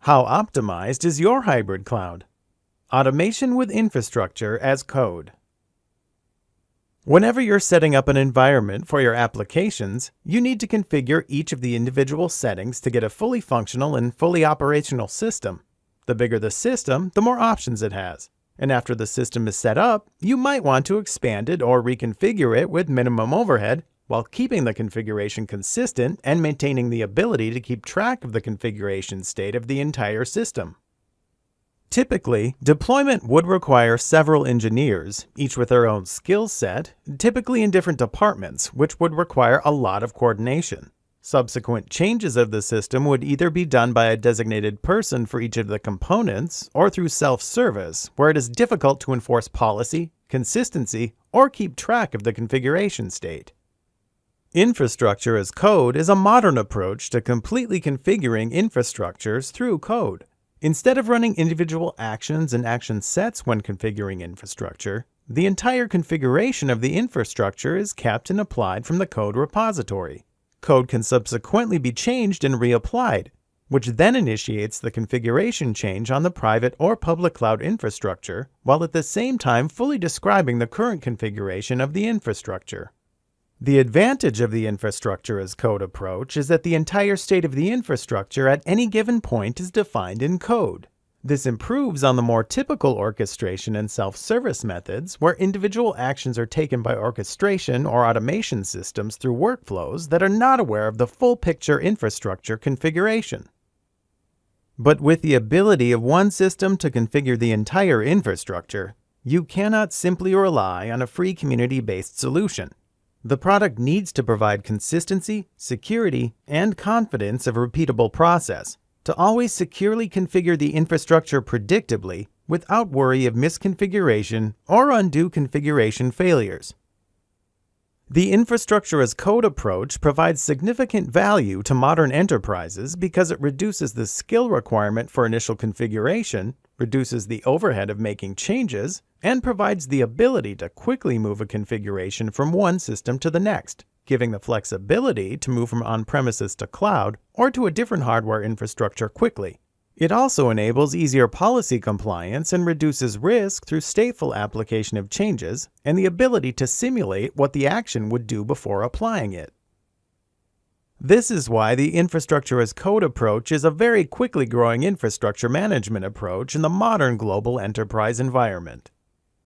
How optimized is your hybrid cloud? Automation with infrastructure as code. Whenever you're setting up an environment for your applications, you need to configure each of the individual settings to get a fully functional and fully operational system. The bigger the system, the more options it has. And after the system is set up, you might want to expand it or reconfigure it with minimum overhead while keeping the configuration consistent and maintaining the ability to keep track of the configuration state of the entire system. Typically, deployment would require several engineers, each with their own skill set, typically in different departments, which would require a lot of coordination. Subsequent changes of the system would either be done by a designated person for each of the components or through self-service, where it is difficult to enforce policy, consistency, or keep track of the configuration state. Infrastructure as code is a modern approach to completely configuring infrastructures through code. Instead of running individual actions and action sets when configuring infrastructure, the entire configuration of the infrastructure is kept and applied from the code repository. Code can subsequently be changed and reapplied, which then initiates the configuration change on the private or public cloud infrastructure, while at the same time fully describing the current configuration of the infrastructure. The advantage of the infrastructure as code approach is that the entire state of the infrastructure at any given point is defined in code. This improves on the more typical orchestration and self-service methods where individual actions are taken by orchestration or automation systems through workflows that are not aware of the full picture infrastructure configuration. But with the ability of one system to configure the entire infrastructure, you cannot simply rely on a free community-based solution. The product needs to provide consistency, security, and confidence of a repeatable process to always securely configure the infrastructure predictably without worry of misconfiguration or undue configuration failures. The infrastructure as code approach provides significant value to modern enterprises because it reduces the skill requirement for initial configuration, reduces the overhead of making changes, and provides the ability to quickly move a configuration from one system to the next, giving the flexibility to move from on-premises to cloud or to a different hardware infrastructure quickly. It also enables easier policy compliance and reduces risk through stateful application of changes and the ability to simulate what the action would do before applying it. This is why the infrastructure as code approach is a very quickly growing infrastructure management approach in the modern global enterprise environment.